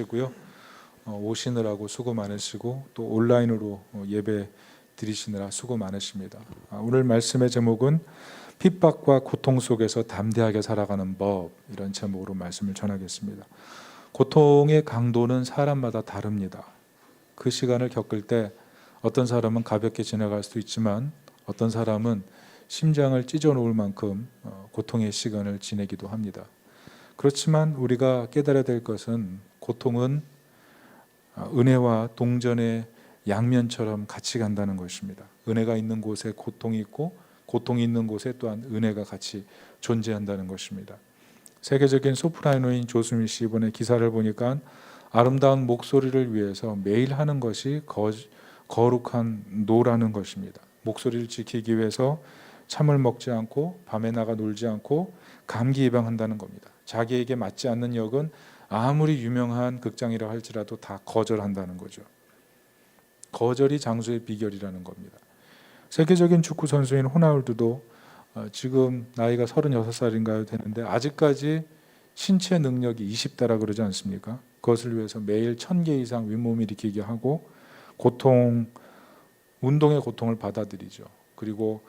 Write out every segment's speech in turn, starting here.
고요. 오시느라고 수고 많으시고 또 온라인으로 예배 드리시느라 수고 많으십니다. 오늘 말씀의 제목은 핍박과 고통 속에서 담대하게 살아가는 법, 이런 제목으로 말씀을 전하겠습니다. 고통의 강도는 사람마다 다릅니다. 그 시간을 겪을 때 어떤 사람은 가볍게 지나갈 수도 있지만 어떤 사람은 심장을 찢어 놓을 만큼 고통의 시간을 지내기도 합니다. 그렇지만 우리가 깨달아야 될 것은 고통은 은혜와 동전의 양면처럼 같이 간다는 것입니다. 은혜가 있는 곳에 고통이 있고 고통이 있는 곳에 또한 은혜가 같이 존재한다는 것입니다. 세계적인 소프라노인 조수미 씨 이번에 기사를 보니까 아름다운 목소리를 위해서 매일 하는 것이 거룩한 노라는 것입니다. 목소리를 지키기 위해서 참을 먹지 않고 밤에 나가 놀지 않고 감기 예방한다는 겁니다. 자기에게 맞지 않는 역은 아무리 유명한 극장이라 할지라도 다 거절한다는 거죠. 거절이 장수의 비결이라는 겁니다. 세계적인 축구 선수인 호나우두도 지금 나이가 36살인가요 되는데 아직까지 신체 능력이 20대라 그러지 않습니까? 그것을 위해서 매일 1000개 이상 윗몸 일으키기 하고 운동의 고통을 받아들이죠. 그리고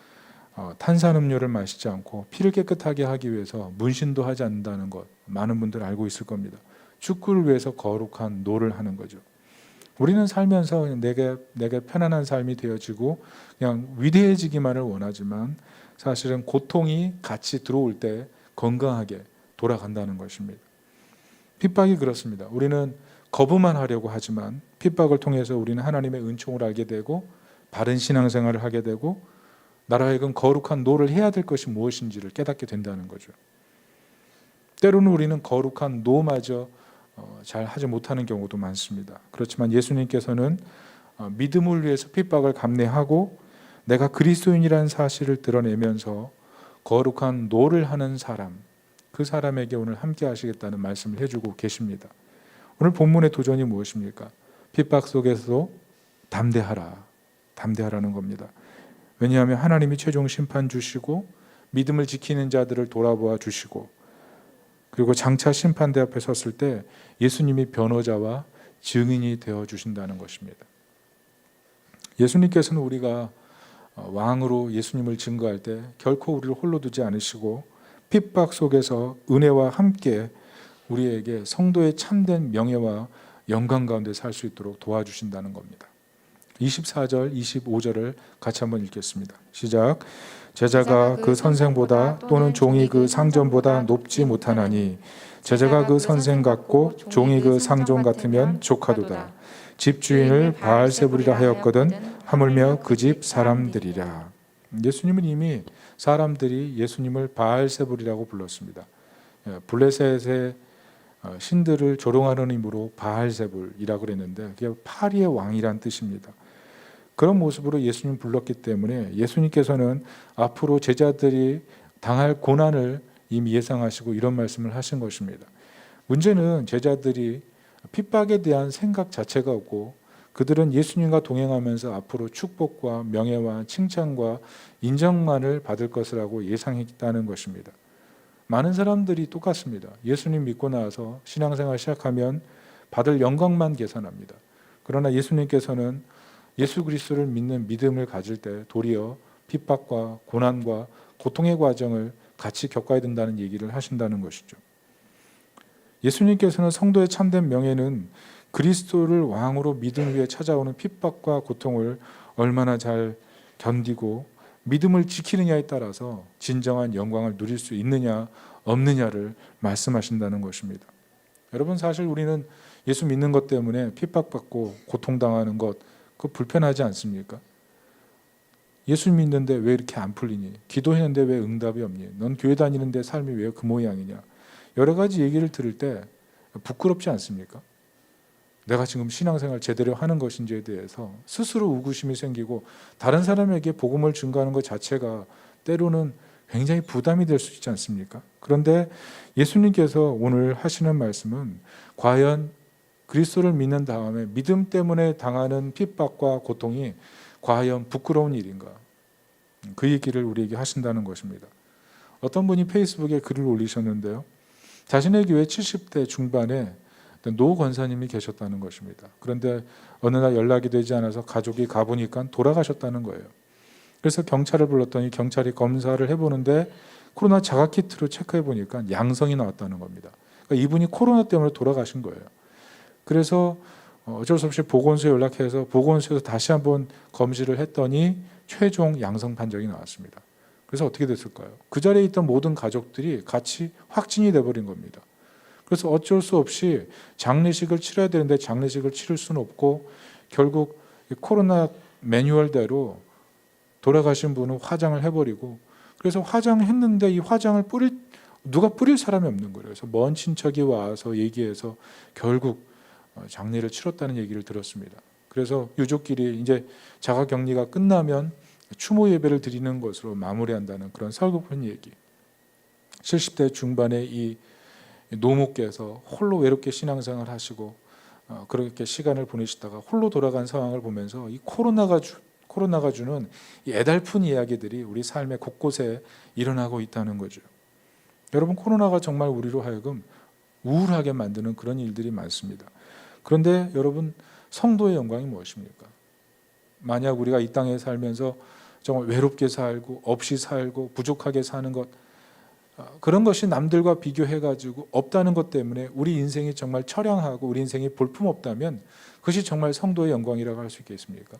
탄산음료를 마시지 않고 피를 깨끗하게 하기 위해서 문신도 하지 않는다는 것, 많은 분들 알고 있을 겁니다. 축구를 위해서 거룩한 노를 하는 거죠. 우리는 살면서 내게 편안한 삶이 되어지고 그냥 위대해지기만을 원하지만 사실은 고통이 같이 들어올 때 건강하게 돌아간다는 것입니다. 핍박이 그렇습니다. 우리는 거부만 하려고 하지만 핍박을 통해서 우리는 하나님의 은총을 알게 되고 바른 신앙생활을 하게 되고 나로 하여금 거룩한 노를 해야 될 것이 무엇인지를 깨닫게 된다는 거죠. 때로는 우리는 거룩한 노마저 잘 하지 못하는 경우도 많습니다. 그렇지만 예수님께서는 믿음을 위해서 핍박을 감내하고 내가 그리스도인이라는 사실을 드러내면서 거룩한 노를 하는 사람, 그 사람에게 오늘 함께 하시겠다는 말씀을 해주고 계십니다. 오늘 본문의 도전이 무엇입니까? 핍박 속에서도 담대하라는 겁니다. 왜냐하면 하나님이 최종 심판 주시고 믿음을 지키는 자들을 돌아보아 주시고 그리고 장차 심판대 앞에 섰을 때 예수님이 변호자와 증인이 되어 주신다는 것입니다. 예수님께서는 우리가 왕으로 예수님을 증거할 때 결코 우리를 홀로 두지 않으시고 핍박 속에서 은혜와 함께 우리에게 성도의 참된 명예와 영광 가운데 살 수 있도록 도와주신다는 겁니다. 24절, 25절을 같이 한번 읽겠습니다. 시작. 제자가 그 선생보다 또는 종이 그 상전보다 높지 못하나니 제자가 그 선생 같고 종이 그 상전 같으면 족하도다. 집주인을 바알세불이라 하였거든 하물며 그 집 사람들이라. 예수님은 이미 사람들이 예수님을 바알세불이라고 불렀습니다. 블레셋의 신들을 조롱하는 의미로 바알세불이라고 그랬는데 그게 파리의 왕이란 뜻입니다. 그런 모습으로 예수님 불렀기 때문에 예수님께서는 앞으로 제자들이 당할 고난을 이미 예상하시고 이런 말씀을 하신 것입니다. 문제는 제자들이 핍박에 대한 생각 자체가 없고 그들은 예수님과 동행하면서 앞으로 축복과 명예와 칭찬과 인정만을 받을 것이라고 예상했다는 것입니다. 많은 사람들이 똑같습니다. 예수님 믿고 나서 신앙생활 시작하면 받을 영광만 계산합니다. 그러나 예수님께서는 예수 그리스도를 믿는 믿음을 가질 때 도리어 핍박과 고난과 고통의 과정을 같이 겪어야 된다는 얘기를 하신다는 것이죠. 예수님께서는 성도의 참된 명예는 그리스도를 왕으로 믿음 위에 찾아오는 핍박과 고통을 얼마나 잘 견디고 믿음을 지키느냐에 따라서 진정한 영광을 누릴 수 있느냐 없느냐를 말씀하신다는 것입니다. 여러분, 사실 우리는 예수 믿는 것 때문에 핍박받고 고통당하는 것 그거 불편하지 않습니까? 예수 믿는데 왜 이렇게 안 풀리니? 기도했는데 왜 응답이 없니? 넌 교회 다니는데 삶이 왜 그 모양이냐? 여러 가지 얘기를 들을 때 부끄럽지 않습니까? 내가 지금 신앙생활 제대로 하는 것인지에 대해서 스스로 의구심이 생기고 다른 사람에게 복음을 증거하는 것 자체가 때로는 굉장히 부담이 될 수 있지 않습니까? 그런데 예수님께서 오늘 하시는 말씀은 과연 그리스도를 믿는 다음에 믿음 때문에 당하는 핍박과 고통이 과연 부끄러운 일인가? 그 얘기를 우리에게 하신다는 것입니다. 어떤 분이 페이스북에 글을 올리셨는데요. 자신의 교회 70대 중반에 노 권사님이 계셨다는 것입니다. 그런데 어느 날 연락이 되지 않아서 가족이 가보니까 돌아가셨다는 거예요. 그래서 경찰을 불렀더니 경찰이 검사를 해보는데 코로나 자가키트로 체크해 보니까 양성이 나왔다는 겁니다. 그러니까 이분이 코로나 때문에 돌아가신 거예요. 그래서 어쩔 수 없이 보건소에 연락해서 보건소에서 다시 한번 검시를 했더니 최종 양성 판정이 나왔습니다. 그래서 어떻게 됐을까요? 그 자리에 있던 모든 가족들이 같이 확진이 돼버린 겁니다. 그래서 어쩔 수 없이 장례식을 치러야 되는데 장례식을 치를 수는 없고 결국 코로나 매뉴얼대로 돌아가신 분은 화장을 해버리고, 그래서 화장했는데 이 화장을 누가 뿌릴 사람이 없는 거예요. 그래서 먼 친척이 와서 얘기해서 결국 장례를 치렀다는 얘기를 들었습니다. 그래서 유족끼리 이제 자가격리가 끝나면 추모 예배를 드리는 것으로 마무리한다는 그런 서글픈 얘기. 70대 중반의 이 노모께서 홀로 외롭게 신앙생활을 하시고 그렇게 시간을 보내시다가 홀로 돌아간 상황을 보면서 이 코로나가 주는 이 애달픈 이야기들이 우리 삶의 곳곳에 일어나고 있다는 거죠. 여러분, 코로나가 정말 우리로 하여금 우울하게 만드는 그런 일들이 많습니다. 그런데 여러분, 성도의 영광이 무엇입니까? 만약 우리가 이 땅에 살면서 정말 외롭게 살고 없이 살고 부족하게 사는 것, 그런 것이 남들과 비교해가지고 없다는 것 때문에 우리 인생이 정말 처량하고 우리 인생이 볼품없다면 그것이 정말 성도의 영광이라고 할 수 있겠습니까?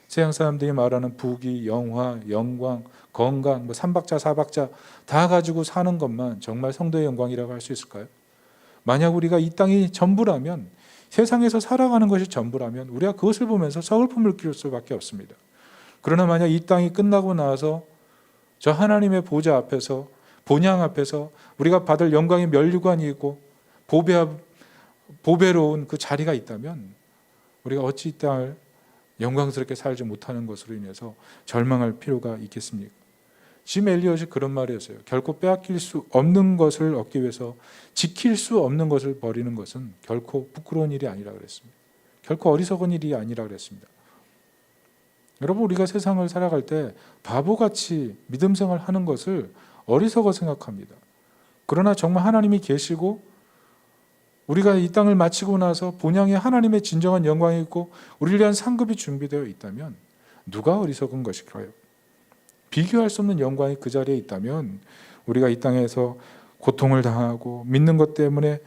세상 사람들이 말하는 부귀, 영화, 영광, 건강, 삼박자, 사박자 다 가지고 사는 것만 정말 성도의 영광이라고 할 수 있을까요? 만약 우리가 이 땅이 전부라면, 세상에서 살아가는 것이 전부라면 우리가 그것을 보면서 서글픔을 끼울 수밖에 없습니다. 그러나 만약 이 땅이 끝나고 나서 저 하나님의 보좌 앞에서, 본향 앞에서 우리가 받을 영광의 면류관이고 보배로운 그 자리가 있다면 우리가 어찌 이 땅을 영광스럽게 살지 못하는 것으로 인해서 절망할 필요가 있겠습니까? 짐 엘리엇이 그런 말을 했어요. 결코 빼앗길 수 없는 것을 얻기 위해서 지킬 수 없는 것을 버리는 것은 결코 부끄러운 일이 아니라 그랬습니다. 결코 어리석은 일이 아니라 그랬습니다. 여러분, 우리가 세상을 살아갈 때 바보같이 믿음 생활하는 것을 어리석어 생각합니다. 그러나 정말 하나님이 계시고 우리가 이 땅을 마치고 나서 본향에 하나님의 진정한 영광이 있고 우리를 위한 상급이 준비되어 있다면 누가 어리석은 것일까요? 비교할 수 없는 영광이 그 자리에 있다면 우리가 이 땅에서 고통을 당하고 믿는 것 때문에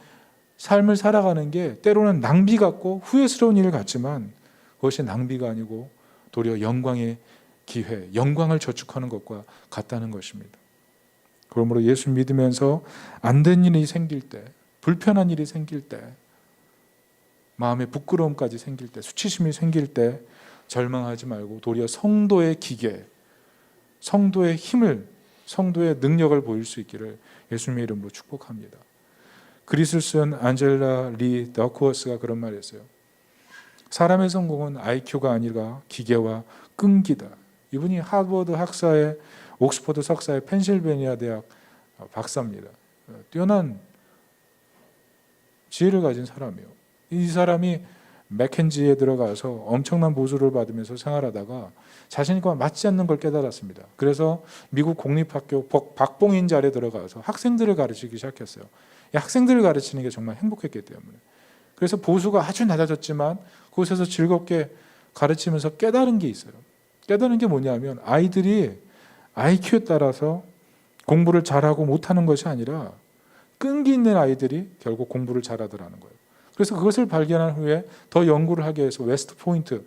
삶을 살아가는 게 때로는 낭비 같고 후회스러운 일 같지만 그것이 낭비가 아니고 도리어 영광의 기회, 영광을 저축하는 것과 같다는 것입니다. 그러므로 예수 믿으면서 안 된 일이 생길 때, 불편한 일이 생길 때, 마음에 부끄러움까지 생길 때, 수치심이 생길 때 절망하지 말고 도리어 성도의 기계, 성도의 힘을, 성도의 능력을 보일 수 있기를 예수님의 이름으로 축복합니다. 그리스를 쓴 안젤라 리 더크워스가 그런 말을 했어요. 사람의 성공은 IQ가 아니라 기계와 끈기다. 이분이 하버드 학사의, 옥스퍼드 석사의, 펜실베니아 대학 박사입니다. 뛰어난 지혜를 가진 사람이에요. 이 사람이 맥켄지에 들어가서 엄청난 보수를 받으면서 생활하다가 자신과 맞지 않는 걸 깨달았습니다. 그래서 미국 공립학교 박봉인 자리에 들어가서 학생들을 가르치기 시작했어요. 학생들을 가르치는 게 정말 행복했기 때문에. 그래서 보수가 아주 낮아졌지만 그곳에서 즐겁게 가르치면서 깨달은 게 있어요. 깨달은 게 뭐냐면 아이들이 IQ에 따라서 공부를 잘하고 못하는 것이 아니라 끈기 있는 아이들이 결국 공부를 잘하더라는 거예요. 그래서 그것을 발견한 후에 더 연구를 하기 위해서 웨스트 포인트,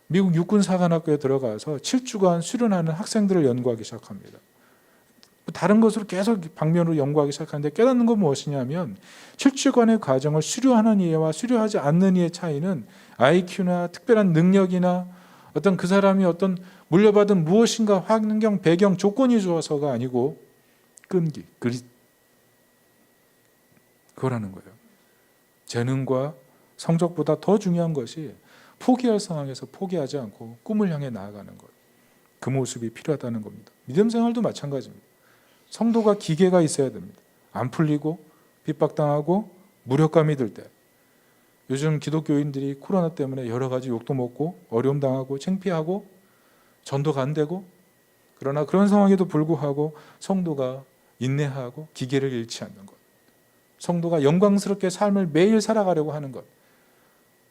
미국 육군사관학교에 들어가서 7주간 수련하는 학생들을 연구하기 시작합니다. 다른 것으로 계속 방면으로 연구하기 시작하는데 깨닫는 건 무엇이냐면 7주간의 과정을 수료하는 이와 수료하지 않는 이의 차이는 IQ나 특별한 능력이나 어떤 그 사람이 어떤 물려받은 무엇인가 환경, 배경, 조건이 주어서가 아니고 끈기, 그거라는 거예요. 재능과 성적보다 더 중요한 것이 포기할 상황에서 포기하지 않고 꿈을 향해 나아가는 것. 그 모습이 필요하다는 겁니다. 믿음 생활도 마찬가지입니다. 성도가 기계가 있어야 됩니다. 안 풀리고 핍박당하고 무력감이 들 때, 요즘 기독교인들이 코로나 때문에 여러 가지 욕도 먹고 어려움 당하고 창피하고 전도가 안 되고, 그러나 그런 상황에도 불구하고 성도가 인내하고 기계를 잃지 않는 것, 성도가 영광스럽게 삶을 매일 살아가려고 하는 것,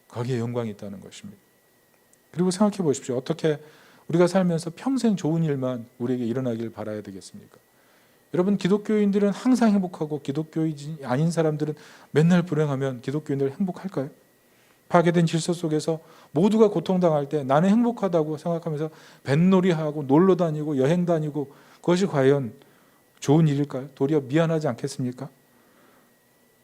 거기에 영광이 있다는 것입니다. 그리고 생각해 보십시오. 어떻게 우리가 살면서 평생 좋은 일만 우리에게 일어나길 바라야 되겠습니까? 여러분, 기독교인들은 항상 행복하고 기독교인이 아닌 사람들은 맨날 불행하면 기독교인들 행복할까요? 파괴된 질서 속에서 모두가 고통당할 때 나는 행복하다고 생각하면서 뱃놀이하고 놀러 다니고 여행 다니고, 그것이 과연 좋은 일일까요? 도리어 미안하지 않겠습니까?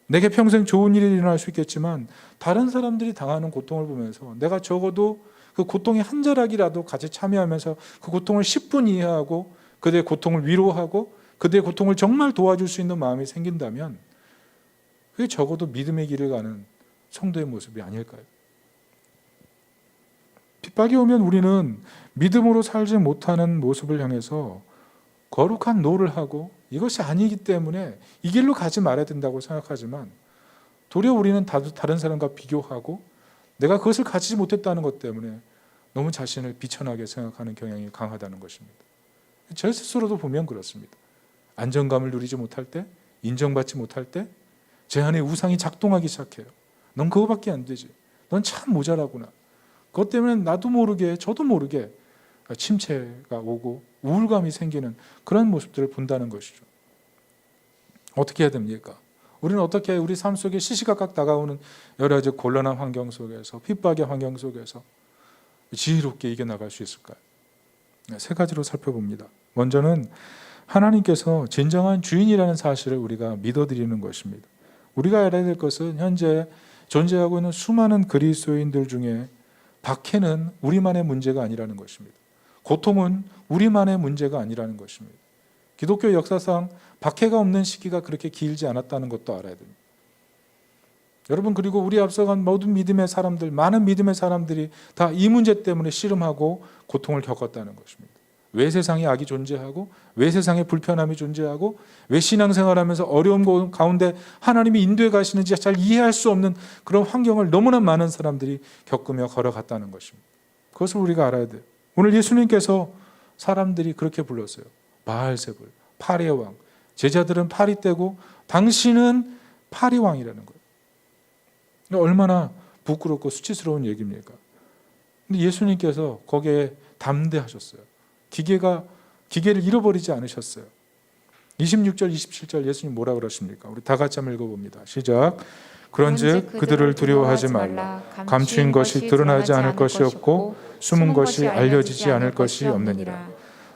내게 평생 좋은 일이 일어날 수 있겠지만 다른 사람들이 당하는 고통을 보면서 내가 적어도 그 고통의 한 자락이라도 같이 참여하면서 그 고통을 10분 이해하고 그들의 고통을 위로하고 그들의 고통을 정말 도와줄 수 있는 마음이 생긴다면, 그게 적어도 믿음의 길을 가는 성도의 모습이 아닐까요? 핍박이 오면 우리는 믿음으로 살지 못하는 모습을 향해서 거룩한 노를 하고 이것이 아니기 때문에 이 길로 가지 말아야 된다고 생각하지만, 도리어 우리는 다른 사람과 비교하고 내가 그것을 가지지 못했다는 것 때문에 너무 자신을 비천하게 생각하는 경향이 강하다는 것입니다. 저 스스로도 보면 그렇습니다. 안정감을 누리지 못할 때, 인정받지 못할 때 제 안에 우상이 작동하기 시작해요. 넌 그거밖에 안 되지. 넌 참 모자라구나. 그것 때문에 나도 모르게 저도 모르게 침체가 오고 우울감이 생기는 그런 모습들을 본다는 것이죠. 어떻게 해야 됩니까? 우리는 어떻게 우리 삶 속에 시시각각 다가오는 여러 가지 곤란한 환경 속에서, 핍박의 환경 속에서 지혜롭게 이겨나갈 수 있을까요? 세 가지로 살펴봅니다. 먼저는 하나님께서 진정한 주인이라는 사실을 우리가 믿어드리는 것입니다. 우리가 알아야 될 것은 현재 존재하고 있는 수많은 그리스도인들 중에 박해는 우리만의 문제가 아니라는 것입니다. 고통은 우리만의 문제가 아니라는 것입니다. 기독교 역사상 박해가 없는 시기가 그렇게 길지 않았다는 것도 알아야 됩니다. 여러분, 그리고 우리 앞서간 모든 믿음의 사람들, 많은 믿음의 사람들이 다 이 문제 때문에 씨름하고 고통을 겪었다는 것입니다. 왜 세상에 악이 존재하고, 왜 세상에 불편함이 존재하고, 왜 신앙생활하면서 어려움 가운데 하나님이 인도해 가시는지 잘 이해할 수 없는 그런 환경을 너무나 많은 사람들이 겪으며 걸어갔다는 것입니다. 그것을 우리가 알아야 돼요. 오늘 예수님께서 사람들이 그렇게 불렀어요. 바알세불, 파리의 왕. 제자들은 파리 떼고 당신은 파리 왕이라는 거예요. 얼마나 부끄럽고 수치스러운 얘기입니까? 근데 예수님께서 거기에 담대하셨어요. 기계를 잃어버리지 않으셨어요. 26절, 27절 예수님 뭐라 그러십니까? 우리 다 같이 한번 읽어봅니다. 시작. 그런즉 그들을 두려워하지 말라. 감추인 것이 드러나지 않을 것이 없고 숨은 것이 알려지지 않을 것이 없느니라.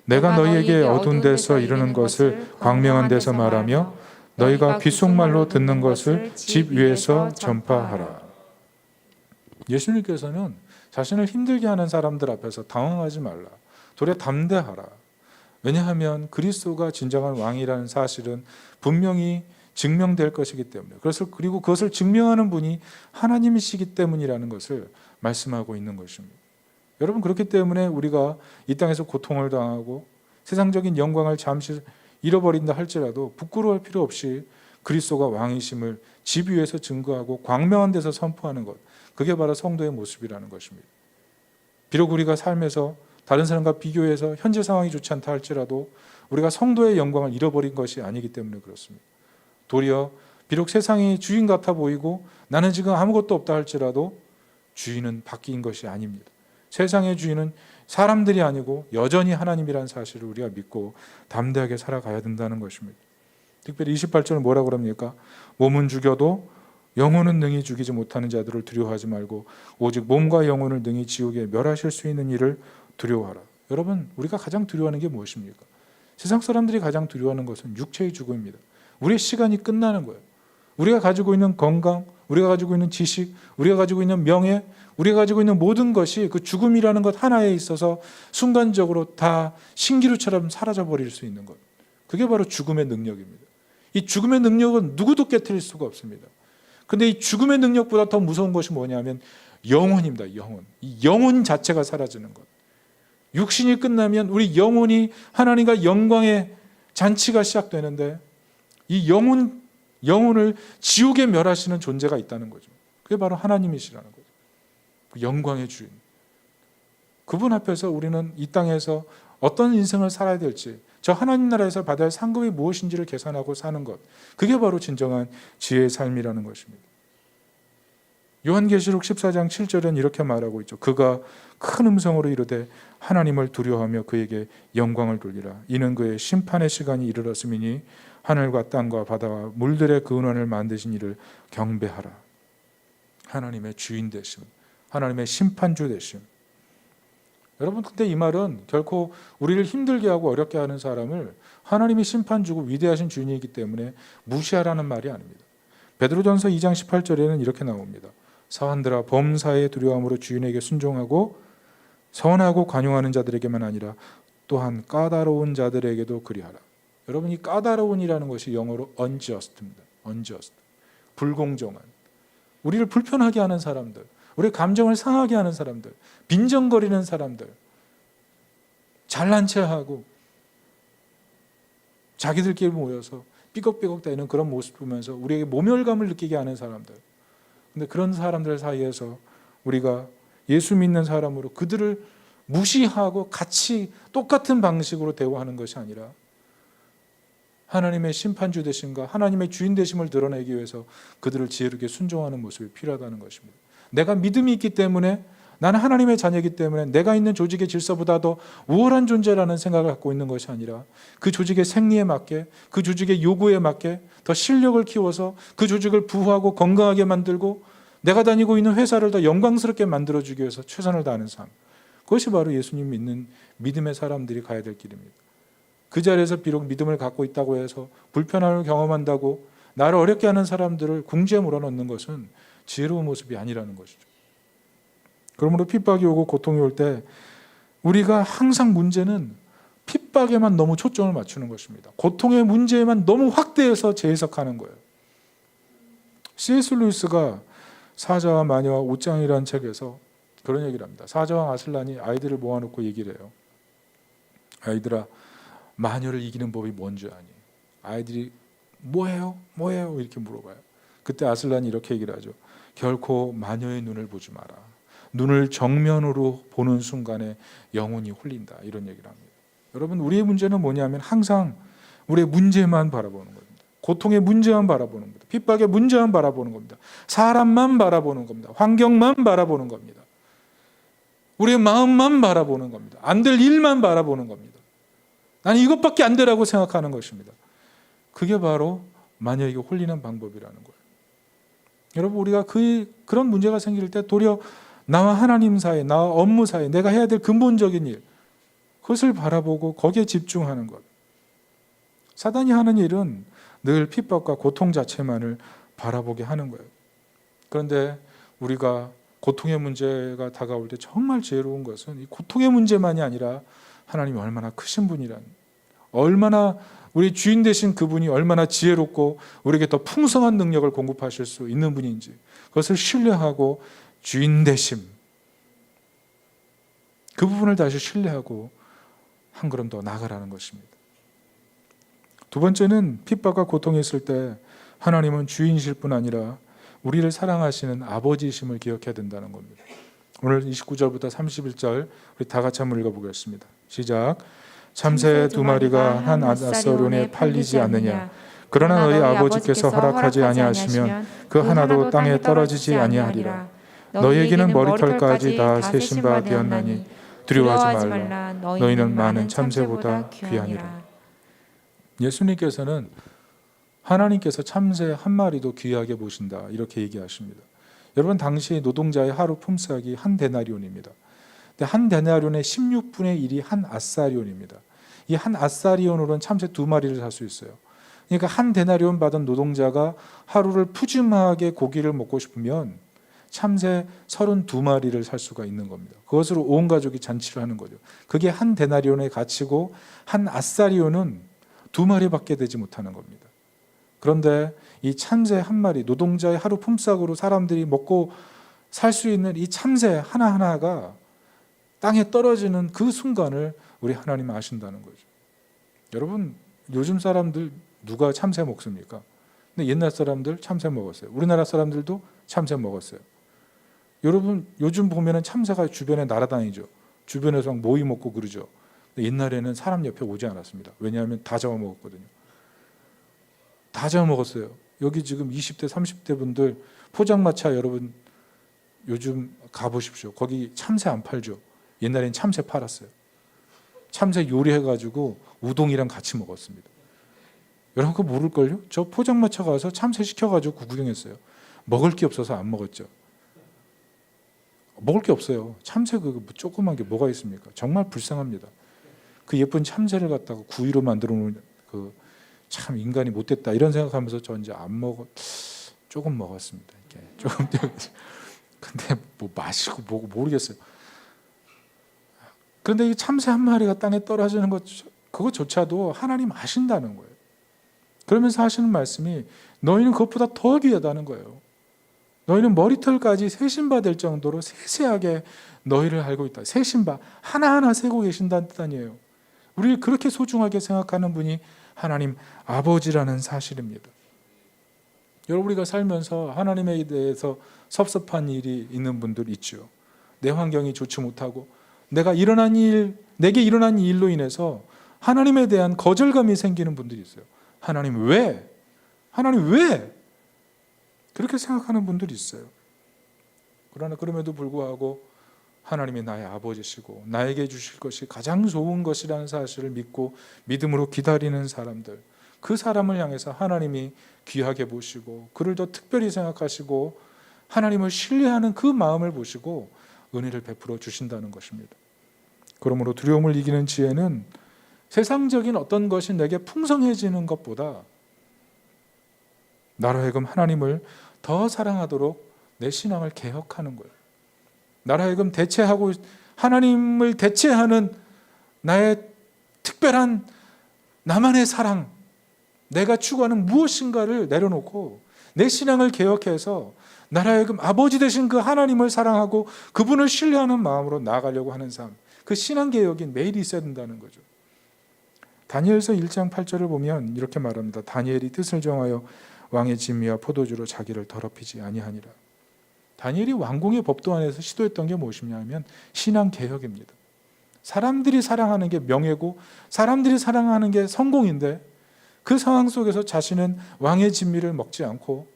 내가 너희에게 어두운 데서 이루는 것을 광명한 데서 말하며 너희가 귓속말로 듣는 것을 집 위에서 전파하라. 예수님께서는 자신을 힘들게 하는 사람들 앞에서 당황하지 말라. 도리어 담대하라. 왜냐하면 그리스도가 진정한 왕이라는 사실은 분명히 증명될 것이기 때문에, 그리고 그것을 증명하는 분이 하나님이시기 때문이라는 것을 말씀하고 있는 것입니다. 여러분, 그렇기 때문에 우리가 이 땅에서 고통을 당하고 세상적인 영광을 잠시 잃어버린다 할지라도 부끄러워할 필요 없이 그리스도가 왕이심을 집 위에서 증거하고 광명한 데서 선포하는 것, 그게 바로 성도의 모습이라는 것입니다. 비록 우리가 삶에서 다른 사람과 비교해서 현재 상황이 좋지 않다 할지라도 우리가 성도의 영광을 잃어버린 것이 아니기 때문에 그렇습니다. 도리어 비록 세상이 주인 같아 보이고 나는 지금 아무것도 없다 할지라도 주인은 바뀐 것이 아닙니다. 세상의 주인은 사람들이 아니고 여전히 하나님이라는 사실을 우리가 믿고 담대하게 살아가야 된다는 것입니다. 특별히 28절은 뭐라고 그럽니까? 몸은 죽여도 영혼은 능히 죽이지 못하는 자들을 두려워하지 말고 오직 몸과 영혼을 능히 지옥에 멸하실 수 있는 일을 두려워하라. 여러분, 우리가 가장 두려워하는 게 무엇입니까? 세상 사람들이 가장 두려워하는 것은 육체의 죽음입니다. 우리의 시간이 끝나는 거예요. 우리가 가지고 있는 건강, 우리가 가지고 있는 지식, 우리가 가지고 있는 명예, 우리가 가지고 있는 모든 것이 그 죽음이라는 것 하나에 있어서 순간적으로 다 신기루처럼 사라져버릴 수 있는 것. 그게 바로 죽음의 능력입니다. 이 죽음의 능력은 누구도 깨트릴 수가 없습니다. 그런데 이 죽음의 능력보다 더 무서운 것이 뭐냐면 영혼입니다. 영혼. 이 영혼 자체가 사라지는 것. 육신이 끝나면 우리 영혼이 하나님과 영광의 잔치가 시작되는데 이 영혼을 지옥에 멸하시는 존재가 있다는 거죠. 그게 바로 하나님이시라는 거죠. 그 영광의 주인. 그분 앞에서 우리는 이 땅에서 어떤 인생을 살아야 될지, 저 하나님 나라에서 받아야 할 상급이 무엇인지를 계산하고 사는 것, 그게 바로 진정한 지혜의 삶이라는 것입니다. 요한계시록 14장 7절은 이렇게 말하고 있죠. 그가 큰 음성으로 이르되 하나님을 두려워하며 그에게 영광을 돌리라. 이는 그의 심판의 시간이 이르렀음이니 하늘과 땅과 바다와 물들의 그 근원을 만드신 이를 경배하라. 하나님의 주인 되심, 하나님의 심판주 되심. 여러분, 근데 이 말은 결코 우리를 힘들게 하고 어렵게 하는 사람을 하나님이 심판주고 위대하신 주인이기 때문에 무시하라는 말이 아닙니다. 베드로전서 2장 18절에는 이렇게 나옵니다. 사한들아, 범사에 두려움으로 주인에게 순종하고 선하고 관용하는 자들에게만 아니라 또한 까다로운 자들에게도 그리하라. 여러분, 이 까다로운이라는 것이 영어로 unjust입니다. unjust, 불공정한, 우리를 불편하게 하는 사람들, 우리 감정을 상하게 하는 사람들, 빈정거리는 사람들, 잘난 체하고 자기들끼리 모여서 삐걱삐걱대는 그런 모습 보면서 우리에게 모멸감을 느끼게 하는 사람들. 근데 그런 사람들 사이에서 우리가 예수 믿는 사람으로 그들을 무시하고 같이 똑같은 방식으로 대우하는 것이 아니라 하나님의 심판주 되심과 하나님의 주인 되심을 드러내기 위해서 그들을 지혜롭게 순종하는 모습이 필요하다는 것입니다. 내가 믿음이 있기 때문에, 나는 하나님의 자녀이기 때문에 내가 있는 조직의 질서보다 더 우월한 존재라는 생각을 갖고 있는 것이 아니라 그 조직의 생리에 맞게, 그 조직의 요구에 맞게 더 실력을 키워서 그 조직을 부하고 건강하게 만들고 내가 다니고 있는 회사를 더 영광스럽게 만들어주기 위해서 최선을 다하는 삶, 그것이 바로 예수님 믿는 믿음의 사람들이 가야 될 길입니다. 그 자리에서 비록 믿음을 갖고 있다고 해서 불편함을 경험한다고 나를 어렵게 하는 사람들을 궁지에 몰아넣는 것은 지혜로운 모습이 아니라는 것이죠. 그러므로 핍박이 오고 고통이 올 때 우리가 항상 문제는 핍박에만 너무 초점을 맞추는 것입니다. 고통의 문제에만 너무 확대해서 재해석하는 거예요. C.S. 루이스가 사자와 마녀와 옷장이라는 책에서 그런 얘기를 합니다. 사자왕 아슬란이 아이들을 모아놓고 얘기를 해요. 아이들아, 마녀를 이기는 법이 뭔지 아니? 아이들이 뭐예요? 뭐예요? 이렇게 물어봐요. 그때 아슬란이 이렇게 얘기를 하죠. 결코 마녀의 눈을 보지 마라. 눈을 정면으로 보는 순간에 영혼이 홀린다. 이런 얘기를 합니다. 여러분, 우리의 문제는 뭐냐면 항상 우리의 문제만 바라보는 겁니다. 고통의 문제만 바라보는 겁니다. 핍박의 문제만 바라보는 겁니다. 사람만 바라보는 겁니다. 환경만 바라보는 겁니다. 우리의 마음만 바라보는 겁니다. 안 될 일만 바라보는 겁니다. 나는 이것밖에 안 되라고 생각하는 것입니다. 그게 바로 마녀에게 홀리는 방법이라는 거예요. 여러분, 우리가 그런 문제가 생길 때 도리어 나와 하나님 사이, 나와 업무 사이, 내가 해야 될 근본적인 일, 그것을 바라보고 거기에 집중하는 것. 사단이 하는 일은 늘 핍박과 고통 자체만을 바라보게 하는 거예요. 그런데 우리가 고통의 문제가 다가올 때 정말 지혜로운 것은 이 고통의 문제만이 아니라 하나님이 얼마나 크신 분이란, 얼마나 우리 주인 되신 그분이 얼마나 지혜롭고 우리에게 더 풍성한 능력을 공급하실 수 있는 분인지, 그것을 신뢰하고 주인 되심, 그 부분을 다시 신뢰하고 한 걸음 더 나아가라는 것입니다. 두 번째는 핍박과 고통이 있을 때 하나님은 주인이실 뿐 아니라 우리를 사랑하시는 아버지이심을 기억해야 된다는 겁니다. 오늘 29절부터 31절 우리 다 같이 한번 읽어보겠습니다. 시작. 참새 두 마리가 한 아사론에 팔리지 않느냐? 그러나 너희 아버지께서 허락하지 아니하시면 그 하나도 땅에 떨어지지 아니하리라. 너희에게는 머리털까지 다 세신 바 되었나니 두려워하지 말라. 너희는 많은 참새보다 귀하니라. 예수님께서는 하나님께서 참새 한 마리도 귀하게 보신다, 이렇게 얘기하십니다. 여러분, 당시 노동자의 하루 품삯이 한 데나리온입니다. 근데 한 데나리온의 16분의 1이 한 아사리온입니다. 이 한 아사리온으로는 참새 두 마리를 살 수 있어요. 그러니까 한 데나리온 받은 노동자가 하루를 푸짐하게 고기를 먹고 싶으면 참새 32마리를 살 수가 있는 겁니다. 그것으로 온 가족이 잔치를 하는 거죠. 그게 한 데나리온의 가치고 한 아사리온은 두 마리밖에 되지 못하는 겁니다. 그런데 이 참새 한 마리, 노동자의 하루 품삯으로 사람들이 먹고 살 수 있는 이 참새 하나하나가 땅에 떨어지는 그 순간을 우리 하나님 아신다는 거죠. 여러분, 요즘 사람들 누가 참새 먹습니까? 근데 옛날 사람들 참새 먹었어요. 우리나라 사람들도 참새 먹었어요. 여러분, 요즘 보면은 참새가 주변에 날아다니죠. 주변에서 막 모이 먹고 그러죠. 옛날에는 사람 옆에 오지 않았습니다. 왜냐하면 다 잡아먹었거든요. 다 잡아먹었어요. 여기 지금 20대 30대 분들 포장마차 여러분 요즘 가보십시오. 거기 참새 안 팔죠. 옛날엔 참새 팔았어요. 참새 요리해가지고 우동이랑 같이 먹었습니다. 여러분 그거 모를걸요? 저 포장마차 가서 참새 시켜가지고 구경했어요. 먹을 게 없어서 안 먹었죠. 먹을 게 없어요. 참새 그 조그만 게 뭐가 있습니까? 정말 불쌍합니다. 그 예쁜 참새를 갖다가 구이로 만들어 놓은 참 인간이 못됐다 이런 생각하면서 저 이제 안 먹어 조금 먹었습니다. 이렇게 조금 근데 뭐 맛이고 뭐고 모르겠어요. 그런데 이 참새 한 마리가 땅에 떨어지는 것 그것조차도 하나님 아신다는 거예요. 그러면서 하시는 말씀이 너희는 그것보다 더 귀하다는 거예요. 너희는 머리털까지 세신바 될 정도로 세세하게 너희를 알고 있다. 세신바 하나하나 세고 계신다는 뜻 아니에요. 우리를 그렇게 소중하게 생각하는 분이 하나님 아버지라는 사실입니다. 여러분 우리가 살면서 하나님에 대해서 섭섭한 일이 있는 분들 있죠. 내 환경이 좋지 못하고 내게 일어난 일로 인해서 하나님에 대한 거절감이 생기는 분들이 있어요. 하나님 왜? 하나님 왜? 그렇게 생각하는 분들이 있어요. 그러나 그럼에도 불구하고 하나님이 나의 아버지시고 나에게 주실 것이 가장 좋은 것이라는 사실을 믿고 믿음으로 기다리는 사람들, 그 사람을 향해서 하나님이 귀하게 보시고 그를 더 특별히 생각하시고 하나님을 신뢰하는 그 마음을 보시고 은혜를 베풀어 주신다는 것입니다. 그러므로 두려움을 이기는 지혜는 세상적인 어떤 것이 내게 풍성해지는 것보다 나로 하여금 하나님을 더 사랑하도록 내 신앙을 개혁하는 거예요. 나로 하여금 하나님을 대체하는 나의 특별한 나만의 사랑, 내가 추구하는 무엇인가를 내려놓고 내 신앙을 개혁해서 나로 하여금 아버지 되신 그 하나님을 사랑하고 그분을 신뢰하는 마음으로 나아가려고 하는 삶, 그 신앙 개혁이 매일 있어야 된다는 거죠. 다니엘서 1장 8절을 보면 이렇게 말합니다. 다니엘이 뜻을 정하여 왕의 진미와 포도주로 자기를 더럽히지 아니하니라. 다니엘이 왕궁의 법도 안에서 시도했던 게 무엇이냐면 신앙 개혁입니다. 사람들이 사랑하는 게 명예고 사람들이 사랑하는 게 성공인데 그 상황 속에서 자신은 왕의 진미를 먹지 않고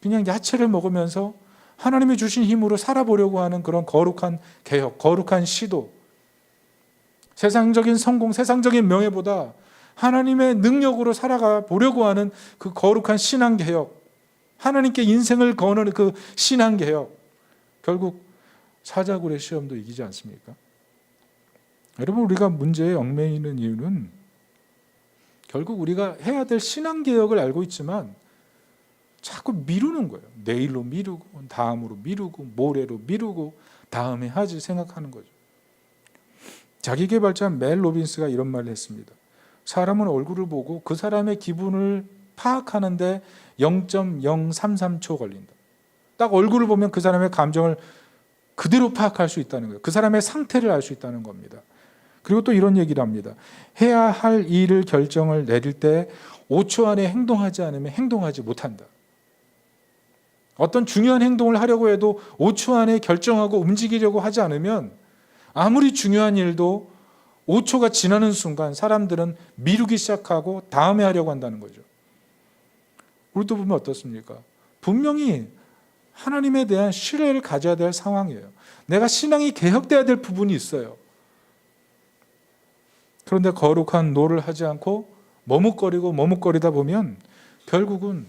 그냥 야채를 먹으면서 하나님이 주신 힘으로 살아보려고 하는 그런 거룩한 개혁, 거룩한 시도, 세상적인 성공, 세상적인 명예보다 하나님의 능력으로 살아가 보려고 하는 그 거룩한 신앙 개혁, 하나님께 인생을 거는 그 신앙 개혁, 결국 사자굴의 시험도 이기지 않습니까? 여러분 우리가 문제에 얽매이는 이유는 결국 우리가 해야 될 신앙 개혁을 알고 있지만 자꾸 미루는 거예요. 내일로 미루고 다음으로 미루고 모레로 미루고 다음에 하지 생각하는 거죠. 자기개발자 멜 로빈스가 이런 말을 했습니다. 사람은 얼굴을 보고 그 사람의 기분을 파악하는데 0.033초 걸린다. 딱 얼굴을 보면 그 사람의 감정을 그대로 파악할 수 있다는 거예요. 그 사람의 상태를 알 수 있다는 겁니다. 그리고 또 이런 얘기를 합니다. 해야 할 일을 결정을 내릴 때 5초 안에 행동하지 않으면 행동하지 못한다. 어떤 중요한 행동을 하려고 해도 5초 안에 결정하고 움직이려고 하지 않으면 아무리 중요한 일도 5초가 지나는 순간 사람들은 미루기 시작하고 다음에 하려고 한다는 거죠. 우리도 보면 어떻습니까? 분명히 하나님에 대한 신뢰를 가져야 될 상황이에요. 내가 신앙이 개혁돼야 될 부분이 있어요. 그런데 거룩한 노를 하지 않고 머뭇거리다 보면 결국은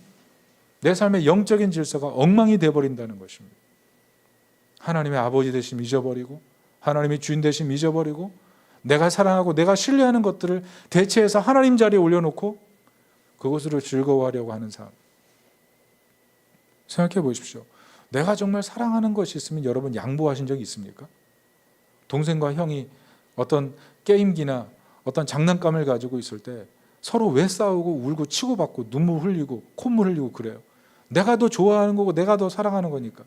내 삶의 영적인 질서가 엉망이 되어버린다는 것입니다. 하나님의 아버지 되심 잊어버리고 하나님의 주인 되심 잊어버리고 내가 사랑하고 내가 신뢰하는 것들을 대체해서 하나님 자리에 올려놓고 그것으로 즐거워하려고 하는 삶. 생각해 보십시오. 내가 정말 사랑하는 것이 있으면 여러분 양보하신 적이 있습니까? 동생과 형이 어떤 게임기나 어떤 장난감을 가지고 있을 때 서로 왜 싸우고 울고 치고받고 눈물 흘리고 콧물 흘리고 그래요? 내가 더 좋아하는 거고 내가 더 사랑하는 거니까.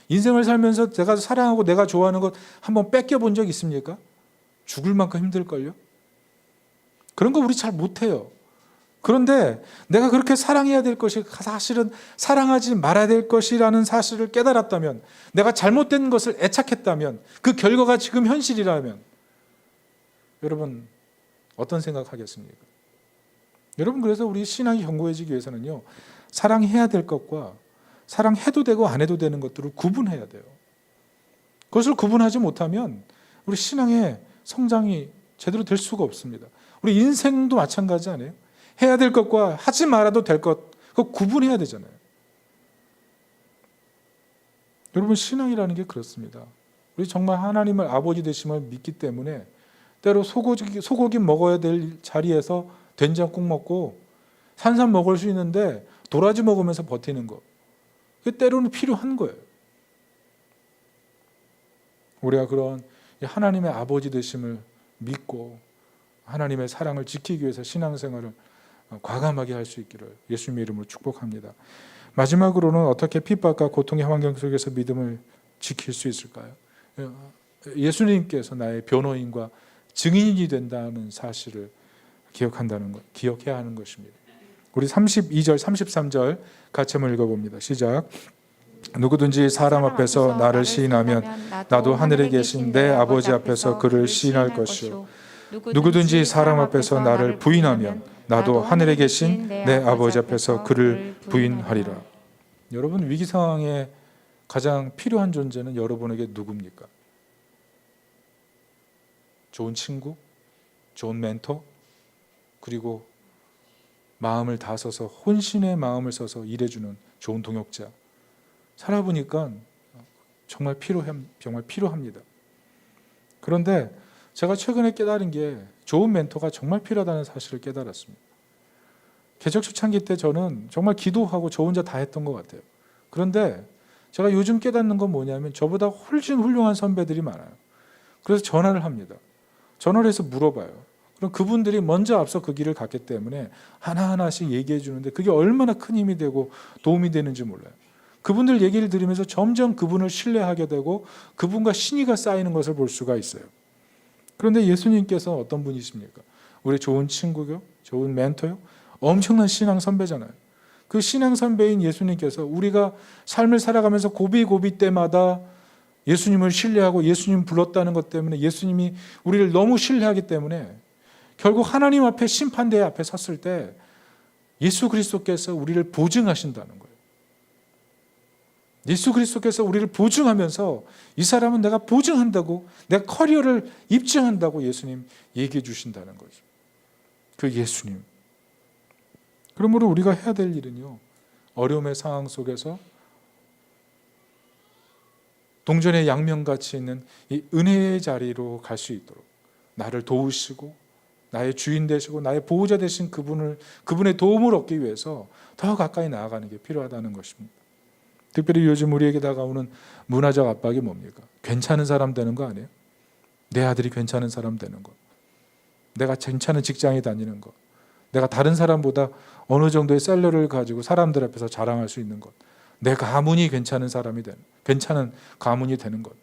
인생을 살면서 내가 사랑하고 내가 좋아하는 것 한번 뺏겨본 적 있습니까? 죽을 만큼 힘들걸요? 그런 거 우리 잘 못해요. 그런데 내가 그렇게 사랑해야 될 것이 사실은 사랑하지 말아야 될 것이라는 사실을 깨달았다면, 내가 잘못된 것을 애착했다면, 그 결과가 지금 현실이라면 여러분 어떤 생각하겠습니까? 여러분 그래서 우리 신앙이 견고해지기 위해서는요, 사랑해야 될 것과 사랑해도 되고 안 해도 되는 것들을 구분해야 돼요. 그것을 구분하지 못하면 우리 신앙의 성장이 제대로 될 수가 없습니다. 우리 인생도 마찬가지 아니에요? 해야 될 것과 하지 말아도 될 것, 그거 구분해야 되잖아요. 여러분 신앙이라는 게 그렇습니다. 우리 정말 하나님을 아버지 되심을 믿기 때문에 때로 소고기 먹어야 될 자리에서 된장국 먹고 산삼 먹을 수 있는데 도라지 먹으면서 버티는 거, 그게 때로는 필요한 거예요. 우리가 그런 하나님의 아버지 되심을 믿고 하나님의 사랑을 지키기 위해서 신앙생활을 과감하게 할 수 있기를 예수님의 이름으로 축복합니다. 마지막으로는 어떻게 핍박과 고통의 환경 속에서 믿음을 지킬 수 있을까요? 예수님께서 나의 변호인과 증인이 된다는 사실을 기억해야 하는 것입니다. 우리 32절, 33절 같이 한번 읽어봅니다. 시작. 누구든지 사람 앞에서 나를 시인하면 나도 하늘에 계신 내 아버지 앞에서 그를 시인할 것이요, 누구든지 사람 앞에서 나를 부인하면 나도 하늘에 계신 내 아버지 앞에서 그를 부인하리라. 여러분 위기 상황에 가장 필요한 존재는 여러분에게 누굽니까? 좋은 친구, 좋은 멘토, 그리고 마음을 다 써서 혼신의 마음을 써서 일해주는 좋은 동역자. 살아보니까 정말 필요합니다. 그런데 제가 최근에 깨달은 게 좋은 멘토가 정말 필요하다는 사실을 깨달았습니다. 개척 초창기 때 저는 정말 기도하고 저 혼자 다 했던 것 같아요. 그런데 제가 요즘 깨닫는 건 뭐냐면 저보다 훨씬 훌륭한 선배들이 많아요. 그래서 전화를 합니다. 전화를 해서 물어봐요. 그럼 그분들이 먼저 앞서 그 길을 갔기 때문에 하나하나씩 얘기해 주는데 그게 얼마나 큰 힘이 되고 도움이 되는지 몰라요. 그분들 얘기를 들으면서 점점 그분을 신뢰하게 되고 그분과 신의가 쌓이는 것을 볼 수가 있어요. 그런데 예수님께서 어떤 분이십니까? 우리 좋은 친구요? 좋은 멘토요? 엄청난 신앙 선배잖아요. 그 신앙 선배인 예수님께서 우리가 삶을 살아가면서 고비고비 때마다 예수님을 신뢰하고 예수님 불렀다는 것 때문에 예수님이 우리를 너무 신뢰하기 때문에 결국 하나님 앞에 심판대 앞에 섰을 때 예수 그리스도께서 우리를 보증하신다는 거예요. 예수 그리스도께서 우리를 보증하면서 이 사람은 내가 보증한다고, 내 커리어를 입증한다고 예수님 얘기해 주신다는 거죠. 그 예수님. 그러므로 우리가 해야 될 일은요, 어려움의 상황 속에서 동전의 양면같이 있는 이 은혜의 자리로 갈 수 있도록 나를 도우시고 나의 주인 되시고 나의 보호자 되신 그분의 도움을 얻기 위해서 더 가까이 나아가는 게 필요하다는 것입니다. 특별히 요즘 우리에게 다가오는 문화적 압박이 뭡니까? 괜찮은 사람 되는 거 아니에요? 내 아들이 괜찮은 사람 되는 것, 내가 괜찮은 직장에 다니는 것, 내가 다른 사람보다 어느 정도의 셀러리를 가지고 사람들 앞에서 자랑할 수 있는 것, 내 가문이 괜찮은 사람이 되는, 괜찮은 가문이 되는 것.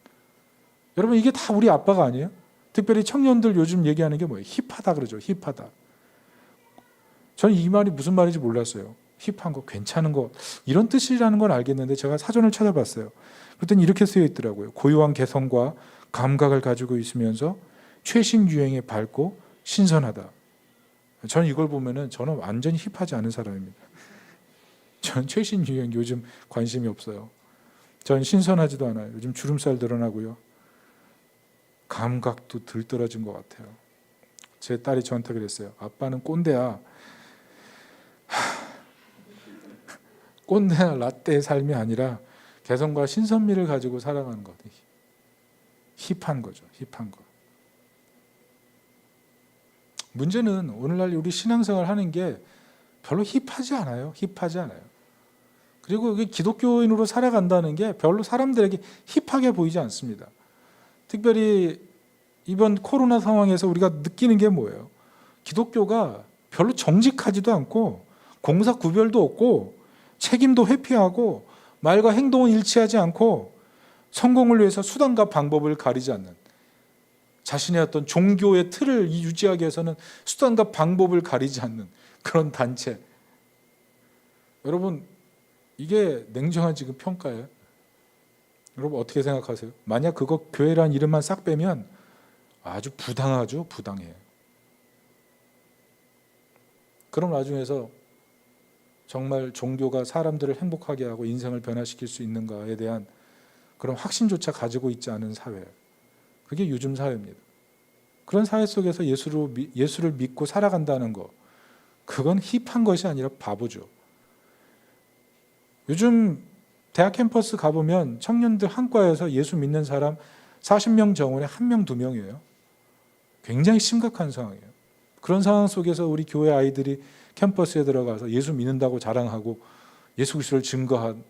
여러분 이게 다 우리 압박 아니에요? 특별히 청년들 요즘 얘기하는 게 뭐예요? 힙하다 그러죠. 힙하다. 저는 이 말이 무슨 말인지 몰랐어요. 힙한 거, 괜찮은 거, 이런 뜻이라는 건 알겠는데 제가 사전을 찾아봤어요. 그랬더니 이렇게 쓰여 있더라고요. 고유한 개성과 감각을 가지고 있으면서 최신 유행에 밝고 신선하다. 저는 이걸 보면은 저는 완전히 힙하지 않은 사람입니다. 전 최신 유행 요즘 관심이 없어요. 전 신선하지도 않아요. 요즘 주름살 늘어나고요. 감각도 들떨어진 것 같아요. 제 딸이 저한테 그랬어요. 아빠는 꼰대야. 꼰대나 라떼의 삶이 아니라 개성과 신선미를 가지고 살아가는 것. 힙한 거죠. 힙한 거. 문제는 오늘날 우리 신앙생활 하는 게 별로 힙하지 않아요. 힙하지 않아요. 그리고 기독교인으로 살아간다는 게 별로 사람들에게 힙하게 보이지 않습니다. 특별히 이번 코로나 상황에서 우리가 느끼는 게 뭐예요? 기독교가 별로 정직하지도 않고 공사 구별도 없고 책임도 회피하고 말과 행동은 일치하지 않고 성공을 위해서 수단과 방법을 가리지 않는, 자신의 어떤 종교의 틀을 유지하기 위해서는 수단과 방법을 가리지 않는 그런 단체. 여러분 이게 냉정한 지금 평가예요. 여러분 어떻게 생각하세요? 만약 그거 교회란 이름만 싹 빼면 아주 부당하죠. 부당해요. 그런 와중에서 정말 종교가 사람들을 행복하게 하고 인생을 변화시킬 수 있는가에 대한 그런 확신조차 가지고 있지 않은 사회, 그게 요즘 사회입니다. 그런 사회 속에서 예수를 믿고 살아간다는 거, 그건 힙한 것이 아니라 바보죠. 요즘 대학 캠퍼스 가보면 청년들 한 과에서 예수 믿는 사람 40명 정원에 1명, 2명이에요. 굉장히 심각한 상황이에요. 그런 상황 속에서 우리 교회 아이들이 캠퍼스에 들어가서 예수 믿는다고 자랑하고 예수 그리스도를 증거한,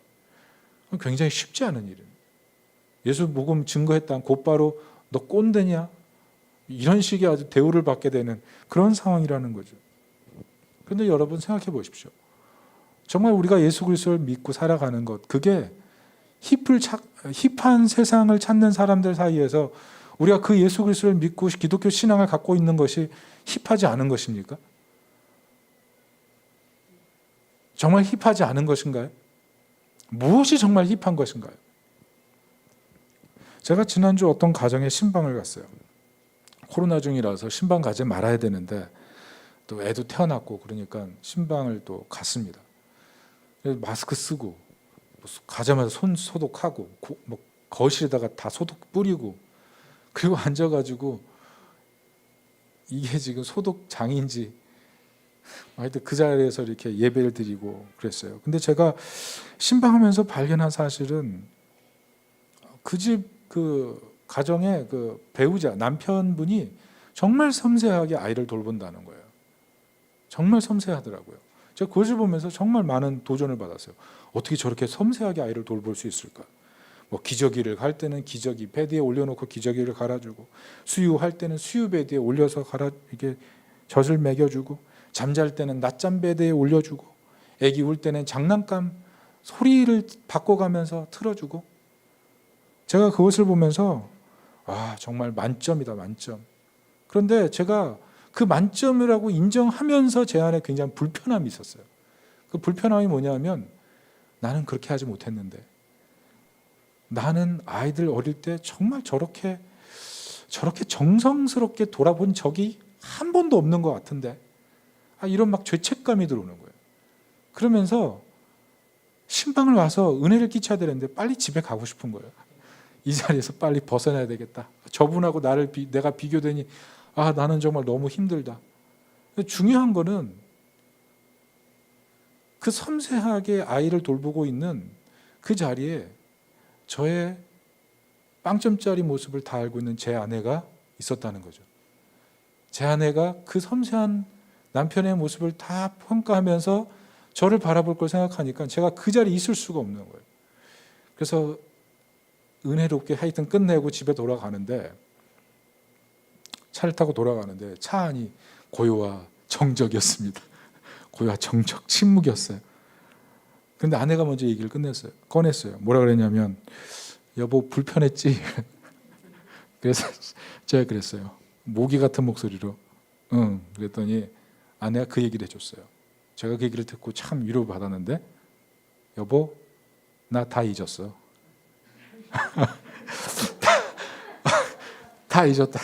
굉장히 쉽지 않은 일이에요. 예수 복음 증거했다면 곧바로 너 꼰대냐? 이런 식의 아주 대우를 받게 되는 그런 상황이라는 거죠. 그런데 여러분 생각해 보십시오. 정말 우리가 예수 그리스도를 믿고 살아가는 것, 그게 힙한 세상을 찾는 사람들 사이에서 우리가 그 예수 그리스도를 믿고 기독교 신앙을 갖고 있는 것이 힙하지 않은 것입니까? 정말 힙하지 않은 것인가요? 무엇이 정말 힙한 것인가요? 제가 지난주 어떤 가정에 신방을 갔어요. 코로나 중이라서 신방 가지 말아야 되는데 또 애도 태어났고 그러니까 신방을 또 갔습니다. 마스크 쓰고 가자마자 손 소독하고 뭐 거실에다가 다 소독 뿌리고 그리고 앉아가지고 이게 지금 소독장인지 하여튼 그 자리에서 이렇게 예배를 드리고 그랬어요. 근데 제가 신방하면서 발견한 사실은 그 집 그 가정의 그 배우자 남편분이 정말 섬세하게 아이를 돌본다는 거예요. 정말 섬세하더라고요. 제가 그것을 보면서 정말 많은 도전을 받았어요. 어떻게 저렇게 섬세하게 아이를 돌볼 수 있을까? 뭐 기저귀를 갈 때는 기저귀 베드에 올려놓고 기저귀를 갈아주고, 수유할 때는 수유 베드에 올려서 이렇게 젖을 먹여주고, 잠잘 때는 낮잠 베드에 올려주고, 아기 울 때는 장난감 소리를 바꿔가면서 틀어주고. 제가 그것을 보면서 정말 만점이다, 만점. 그런데 제가 그 만점이라고 인정하면서 제 안에 굉장히 불편함이 있었어요. 그 불편함이 뭐냐면 나는 그렇게 하지 못했는데, 나는 아이들 어릴 때 정말 저렇게 정성스럽게 돌아본 적이 한 번도 없는 것 같은데, 이런 막 죄책감이 들어오는 거예요. 그러면서 신방을 와서 은혜를 끼쳐야 되는데 빨리 집에 가고 싶은 거예요. 이 자리에서 빨리 벗어나야 되겠다. 저분하고 내가 비교되니 나는 정말 너무 힘들다. 중요한 거는 그 섬세하게 아이를 돌보고 있는 그 자리에 저의 빵점짜리 모습을 다 알고 있는 제 아내가 있었다는 거죠. 제 아내가 그 섬세한 남편의 모습을 다 평가하면서 저를 바라볼 걸 생각하니까 제가 그 자리에 있을 수가 없는 거예요. 그래서 은혜롭게 하여튼 끝내고 집에 돌아가는데, 차를 타고 돌아가는데 차 안이 고요와 정적이었습니다. 고요와 정적, 침묵이었어요. 근데 아내가 먼저 얘기를 꺼냈어요. 뭐라 그랬냐면, 여보 불편했지? 그래서 제가 그랬어요. 모기 같은 목소리로 응. 그랬더니 아내가 그 얘기를 해줬어요. 제가 그 얘기를 듣고 참 위로받았는데, 여보 나 다 잊었어. 다 잊었다.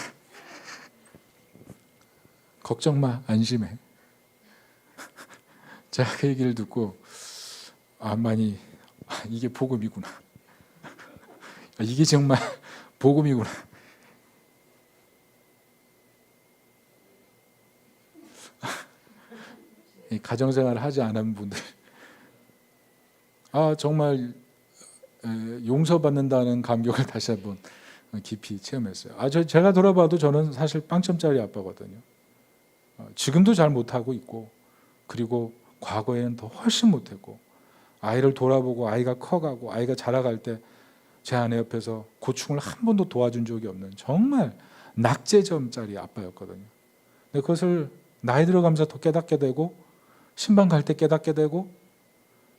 걱정 마, 안심해. 제가 그 얘기를 듣고 이게 복음이구나. 이게 정말 복음이구나. 가정생활을 하지 않은 분들, 정말 용서받는다는 감격을 다시 한번 깊이 체험했어요. 제가 돌아봐도 저는 사실 빵점짜리 아빠거든요. 지금도 잘 못하고 있고, 그리고 과거에는 더 훨씬 못했고, 아이를 돌아보고 아이가 커가고 아이가 자라갈 때 제 아내 옆에서 고충을 한 번도 도와준 적이 없는 정말 낙제점짜리 아빠였거든요. 근데 그것을 나이 들어가면서 더 깨닫게 되고, 신방 갈 때 깨닫게 되고,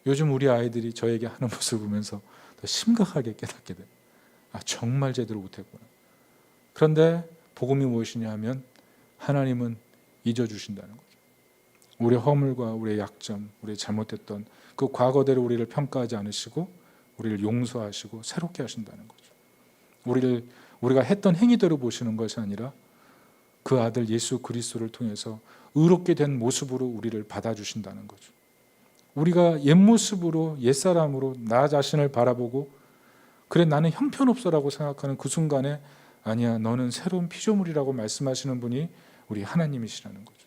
요즘 우리 아이들이 저에게 하는 모습을 보면서 더 심각하게 깨닫게 돼요. 정말 제대로 못했구나. 그런데 복음이 무엇이냐 하면 하나님은 잊어주신다는 거죠. 우리의 허물과 우리의 약점, 우리의 잘못했던 그 과거대로 우리를 평가하지 않으시고 우리를 용서하시고 새롭게 하신다는 거죠. 우리가 했던 행위대로 보시는 것이 아니라 그 아들 예수 그리스도를 통해서 의롭게 된 모습으로 우리를 받아주신다는 거죠. 우리가 옛모습으로 옛사람으로 나 자신을 바라보고 그래 나는 형편없어라고 생각하는 그 순간에 아니야 너는 새로운 피조물이라고 말씀하시는 분이 우리 하나님이시라는 거죠.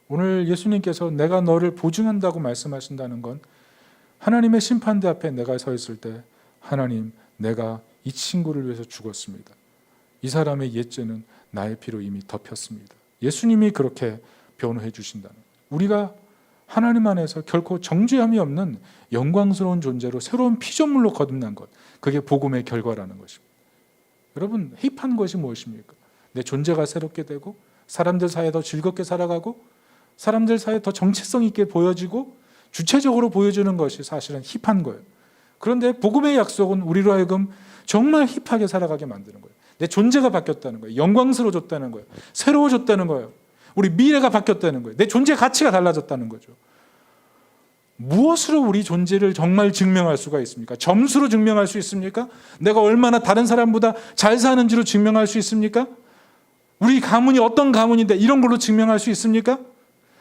오늘 예수님께서 내가 너를 보증한다고 말씀하신다는 건 하나님의 심판대 앞에 내가 서 있을 때 하나님 내가 이 친구를 위해서 죽었습니다. 이 사람의 옛죄는 나의 피로 이미 덮였습니다. 예수님이 그렇게 변호해 주신다는 거예요. 우리가 하나님 안에서 결코 정죄함이 없는 영광스러운 존재로 새로운 피조물로 거듭난 것, 그게 복음의 결과라는 것입니다. 여러분 힙한 것이 무엇입니까? 내 존재가 새롭게 되고 사람들 사이에 더 즐겁게 살아가고 사람들 사이에 더 정체성 있게 보여지고 주체적으로 보여주는 것이 사실은 힙한 거예요. 그런데 복음의 약속은 우리로 하여금 정말 힙하게 살아가게 만드는 거예요. 내 존재가 바뀌었다는 거예요. 영광스러워졌다는 거예요. 새로워졌다는 거예요. 우리 미래가 바뀌었다는 거예요. 내 존재 가치가 달라졌다는 거죠. 무엇으로 우리 존재를 정말 증명할 수가 있습니까? 점수로 증명할 수 있습니까? 내가 얼마나 다른 사람보다 잘 사는지로 증명할 수 있습니까? 우리 가문이 어떤 가문인데 이런 걸로 증명할 수 있습니까?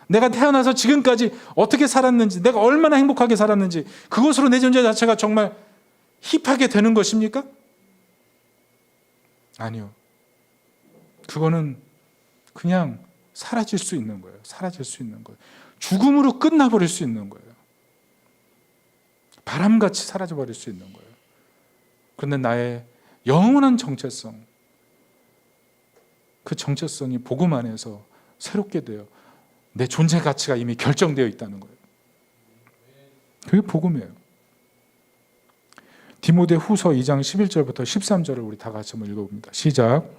내가 태어나서 지금까지 어떻게 살았는지, 내가 얼마나 행복하게 살았는지, 그것으로 내 존재 자체가 정말 힙하게 되는 것입니까? 아니요. 그거는 그냥 사라질 수 있는 거예요. 사라질 수 있는 거예요. 죽음으로 끝나버릴 수 있는 거예요. 바람같이 사라져버릴 수 있는 거예요. 그런데 나의 영원한 정체성, 그 정체성이 복음 안에서 새롭게 되어 내 존재 가치가 이미 결정되어 있다는 거예요. 그게 복음이에요. 디모데 후서 2장 11절부터 13절을 우리 다 같이 한번 읽어봅니다. 시작.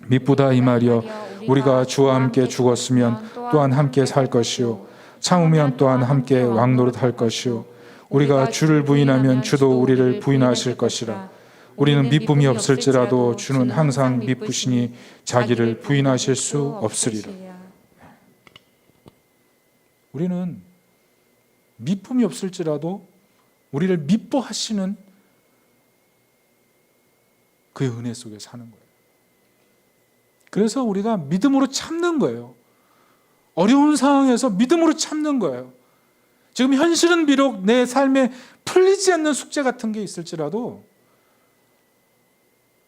미쁘다 이 말이여 우리가 주와 함께 죽었으면 또한 함께 살 것이요 참으면 또한 함께 왕노릇할 것이요 우리가 주를 부인하면 주도 우리를 부인하실 것이라. 우리는 미쁨이 없을지라도 주는 항상 미쁘시니 자기를 부인하실 수 없으리라. 우리는 미쁨이 없을지라도 우리를 미뻐하시는 그의 은혜 속에 사는 거예요. 그래서 우리가 믿음으로 참는 거예요. 어려운 상황에서 믿음으로 참는 거예요. 지금 현실은 비록 내 삶에 풀리지 않는 숙제 같은 게 있을지라도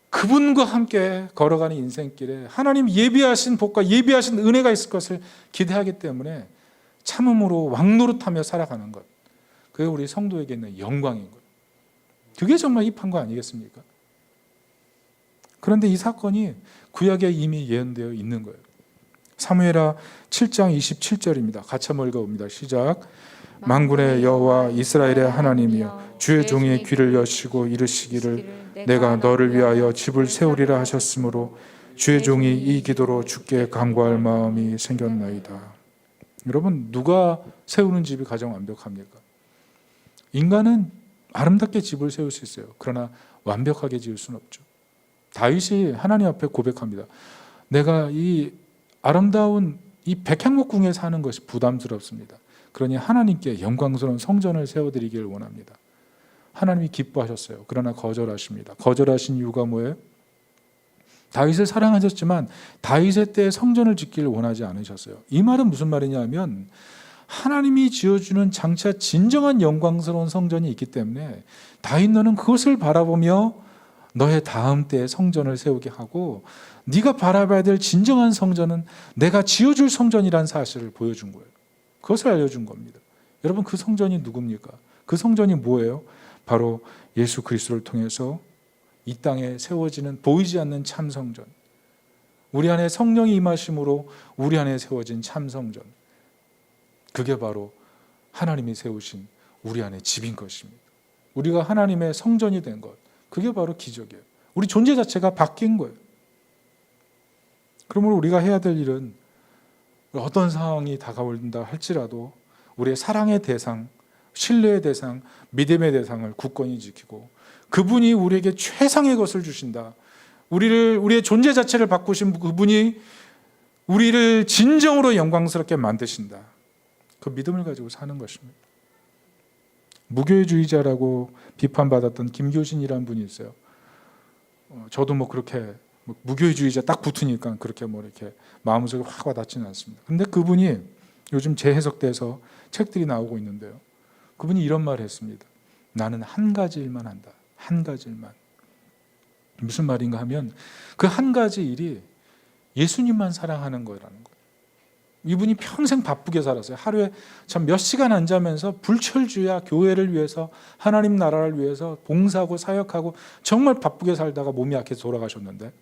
그분과 함께 걸어가는 인생길에 하나님 예비하신 복과 예비하신 은혜가 있을 것을 기대하기 때문에 참음으로 왕노릇하며 살아가는 것, 그게 우리 성도에게 있는 영광인 거예요. 그게 정말 힙한 거 아니겠습니까? 그런데 이 사건이 구약에 이미 예언되어 있는 거예요. 사무엘하 7장 27절입니다. 같이 한번 읽어봅니다. 시작. 만군의 여호와 이스라엘의 하나님이여 주의 종의 귀를 여시고 이르시기를 내가 너를 위하여 집을 세우리라 하셨으므로 주의 종이 이 기도로 주께 간구할 마음이 생겼나이다. 여러분 누가 세우는 집이 가장 완벽합니까? 인간은 아름답게 집을 세울 수 있어요. 그러나 완벽하게 지을 수는 없죠. 다윗이 하나님 앞에 고백합니다. 내가 이 아름다운 이 백향목궁에 사는 것이 부담스럽습니다. 그러니 하나님께 영광스러운 성전을 세워드리기를 원합니다. 하나님이 기뻐하셨어요. 그러나 거절하십니다. 거절하신 이유가 뭐예요? 다윗을 사랑하셨지만 다윗의 때에 성전을 짓기를 원하지 않으셨어요. 이 말은 무슨 말이냐면 하나님이 지어주는 장차 진정한 영광스러운 성전이 있기 때문에 다윗 너는 그것을 바라보며 너의 다음 때에 성전을 세우게 하고 네가 바라봐야 될 진정한 성전은 내가 지어줄 성전이라는 사실을 보여준 거예요. 그것을 알려준 겁니다. 여러분 그 성전이 누굽니까? 그 성전이 뭐예요? 바로 예수 그리스도를 통해서 이 땅에 세워지는 보이지 않는 참 성전, 우리 안에 성령이 임하심으로 우리 안에 세워진 참 성전, 그게 바로 하나님이 세우신 우리 안에 집인 것입니다. 우리가 하나님의 성전이 된 것, 그게 바로 기적이에요. 우리 존재 자체가 바뀐 거예요. 그러므로 우리가 해야 될 일은 어떤 상황이 다가온다 할지라도 우리의 사랑의 대상, 신뢰의 대상, 믿음의 대상을 굳건히 지키고 그분이 우리에게 최상의 것을 주신다. 우리의 존재 자체를 바꾸신 그분이 우리를 진정으로 영광스럽게 만드신다. 그 믿음을 가지고 사는 것입니다. 무교회주의자라고 비판받았던 김교신이라는 분이 있어요. 저도 그렇게 뭐 무교회주의자 딱 붙으니까 그렇게 뭐 이렇게 마음속에 확 와닿지는 않습니다. 근데 그분이 요즘 재해석돼서 책들이 나오고 있는데요. 그분이 이런 말을 했습니다. 나는 한 가지 일만 한다. 한 가지 일만. 무슨 말인가 하면 그 한 가지 일이 예수님만 사랑하는 거라는 거예요. 이분이 평생 바쁘게 살았어요. 하루에 참 몇 시간 안 자면서 불철주야 교회를 위해서, 하나님 나라를 위해서 봉사하고 사역하고 정말 바쁘게 살다가 몸이 약해서 돌아가셨는데,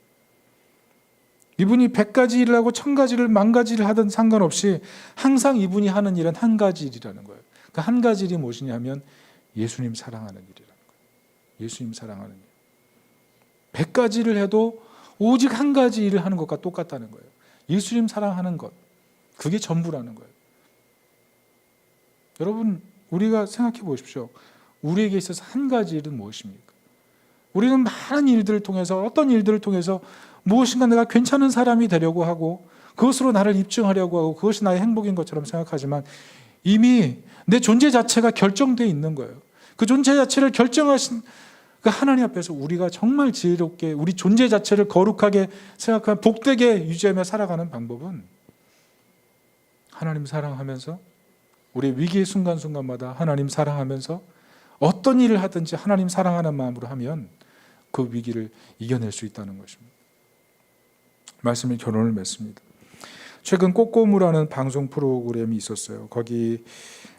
이분이 100가지 일을 하고 1000가지를 10,000가지를 하든 상관없이 항상 이분이 하는 일은 한 가지 일이라는 거예요. 그 한 가지 일이 무엇이냐면 예수님 사랑하는 일이라는 거예요. 예수님 사랑하는 일. 100가지를 해도 오직 한 가지 일을 하는 것과 똑같다는 거예요. 예수님 사랑하는 것, 그게 전부라는 거예요. 여러분, 우리가 생각해 보십시오. 우리에게 있어서 한 가지 일은 무엇입니까? 우리는 많은 일들을 통해서, 어떤 일들을 통해서 무엇인가 내가 괜찮은 사람이 되려고 하고 그것으로 나를 입증하려고 하고 그것이 나의 행복인 것처럼 생각하지만 이미 내 존재 자체가 결정되어 있는 거예요. 그 존재 자체를 결정하신 그 하나님 앞에서 우리가 정말 지혜롭게 우리 존재 자체를 거룩하게 생각하며 복되게 유지하며 살아가는 방법은 하나님 사랑하면서 우리의 위기의 순간순간마다 하나님 사랑하면서 어떤 일을 하든지 하나님 사랑하는 마음으로 하면 그 위기를 이겨낼 수 있다는 것입니다. 말씀의 결론을 맺습니다. 최근 꼬꼬무라는 방송 프로그램이 있었어요. 거기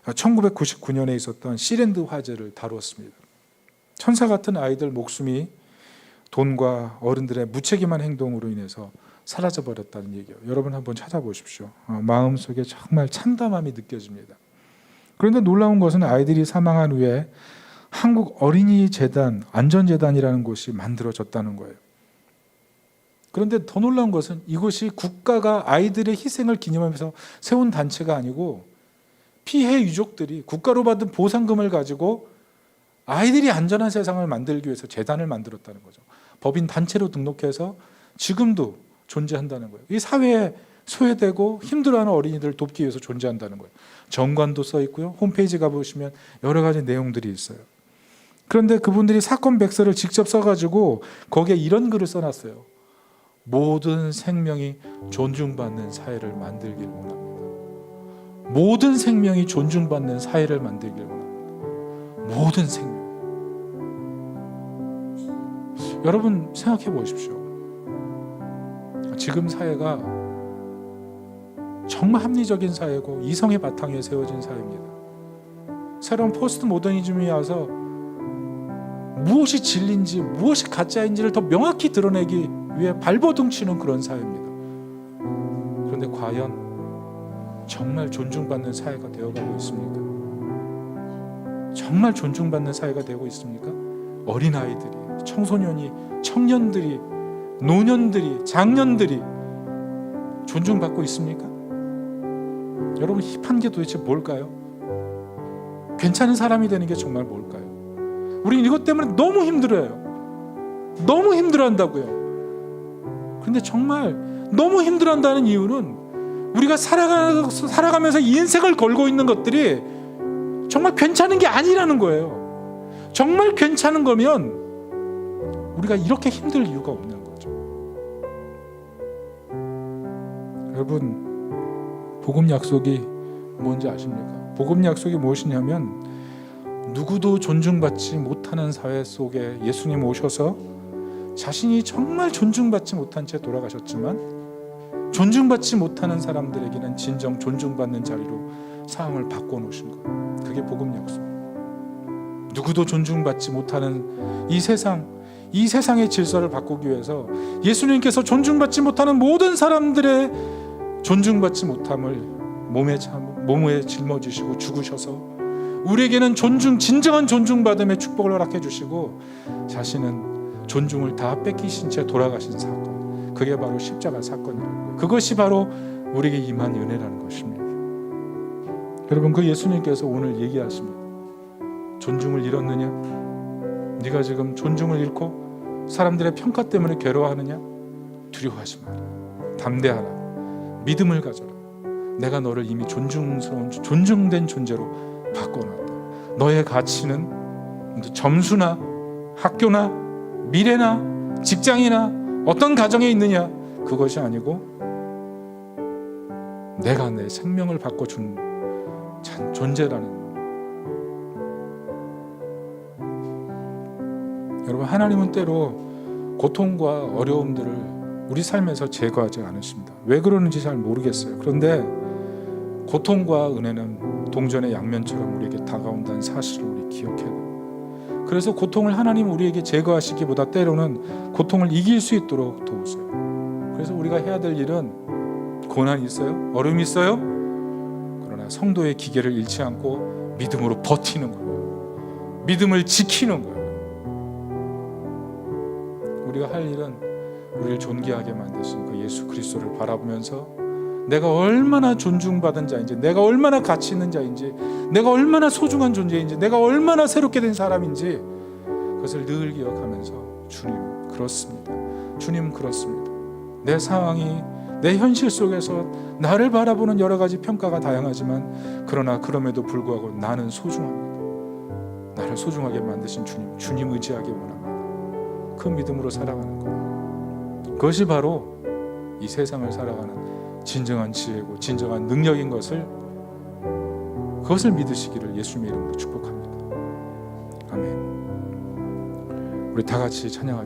1999년에 있었던 시랜드 화재를 다루었습니다. 천사 같은 아이들 목숨이 돈과 어른들의 무책임한 행동으로 인해서 사라져버렸다는 얘기예요. 여러분 한번 찾아보십시오. 마음속에 정말 참담함이 느껴집니다. 그런데 놀라운 것은 아이들이 사망한 후에 한국 어린이 재단, 안전재단이라는 곳이 만들어졌다는 거예요. 그런데 더 놀라운 것은 이곳이 국가가 아이들의 희생을 기념하면서 세운 단체가 아니고 피해 유족들이 국가로 받은 보상금을 가지고 아이들이 안전한 세상을 만들기 위해서 재단을 만들었다는 거죠. 법인 단체로 등록해서 지금도 존재한다는 거예요. 이 사회에 소외되고 힘들어하는 어린이들을 돕기 위해서 존재한다는 거예요. 정관도 써 있고요. 홈페이지 가보시면 여러 가지 내용들이 있어요. 그런데 그분들이 사건 백서를 직접 써가지고 거기에 이런 글을 써놨어요. 모든 생명이 존중받는 사회를 만들길 원합니다. 모든 생명이 존중받는 사회를 만들길 원합니다. 모든 생명. 여러분 생각해 보십시오. 지금 사회가 정말 합리적인 사회고 이성의 바탕에 세워진 사회입니다. 새로운 포스트 모더니즘이 와서 무엇이 진리인지 무엇이 가짜인지를 더 명확히 드러내기 위해 발버둥 치는 그런 사회입니다. 그런데 과연 정말 존중받는 사회가 되어가고 있습니까? 정말 존중받는 사회가 되고 있습니까? 어린아이들이, 청소년이, 청년들이, 노년들이, 장년들이 존중받고 있습니까? 여러분 힙한 게 도대체 뭘까요? 괜찮은 사람이 되는 게 정말 뭘까요? 우리는 이것 때문에 너무 힘들어요. 너무 힘들어한다고요. 그런데 정말 너무 힘들어한다는 이유는 우리가 살아가면서 인생을 걸고 있는 것들이 정말 괜찮은 게 아니라는 거예요. 정말 괜찮은 거면 우리가 이렇게 힘들 이유가 없는 거죠. 여러분, 복음 약속이 뭔지 아십니까? 복음 약속이 무엇이냐면 누구도 존중받지 못하는 사회 속에 예수님 오셔서 자신이 정말 존중받지 못한 채 돌아가셨지만 존중받지 못하는 사람들에게는 진정 존중받는 자리로 상황을 바꿔놓으신 거예요. 그게 복음 약속. 누구도 존중받지 못하는 이 세상의 질서를 바꾸기 위해서 예수님께서 존중받지 못하는 모든 사람들의 존중받지 못함을 몸에 짊어지시고 죽으셔서 우리에게는 진정한 존중받음의 축복을 허락해 주시고 자신은 존중을 다 뺏기신 채 돌아가신 사건, 그게 바로 십자가 사건이라는 거예요. 그것이 바로 우리에게 임한 은혜라는 것입니다. 여러분, 그 예수님께서 오늘 얘기하십니다. 존중을 잃었느냐? 네가 지금 존중을 잃고 사람들의 평가 때문에 괴로워하느냐? 두려워하지 마라. 담대하라. 믿음을 가져라. 내가 너를 이미 존중된 존재로 바꿔놨다. 너의 가치는 점수나 학교나 미래나 직장이나 어떤 가정에 있느냐, 그것이 아니고 내가 내 생명을 바꿔준 존재라는. 여러분, 하나님은 때로 고통과 어려움들을 우리 삶에서 제거하지 않으십니다. 왜 그러는지 잘 모르겠어요. 그런데 고통과 은혜는 동전의 양면처럼 우리에게 다가온다는 사실을 우리 기억해야 돼요. 그래서 고통을 하나님 우리에게 제거하시기보다 때로는 고통을 이길 수 있도록 도우세요. 그래서 우리가 해야 될 일은 고난이 있어요? 어려움이 있어요? 그러나 성도의 기계를 잃지 않고 믿음으로 버티는 거예요. 믿음을 지키는 거예요. 우리가 할 일은 우리를 존귀하게 만드신 그 예수 그리스도를 바라보면서 내가 얼마나 존중받은 자인지, 내가 얼마나 가치 있는 자인지, 내가 얼마나 소중한 존재인지, 내가 얼마나 새롭게 된 사람인지 그것을 늘 기억하면서 주님 그렇습니다. 주님 그렇습니다. 내 상황이, 내 현실 속에서 나를 바라보는 여러 가지 평가가 다양하지만 그러나 그럼에도 불구하고 나는 소중합니다. 나를 소중하게 만드신 주님, 주님 의지하기 원합니다. 그 믿음으로 살아가는 거예요. 그것이 바로 이 세상을 살아가는 진정한 지혜고 진정한 능력인 것을, 그것을 믿으시기를 예수님의 이름으로 축복합니다. 아멘. 우리 다 같이 찬양하겠습니다.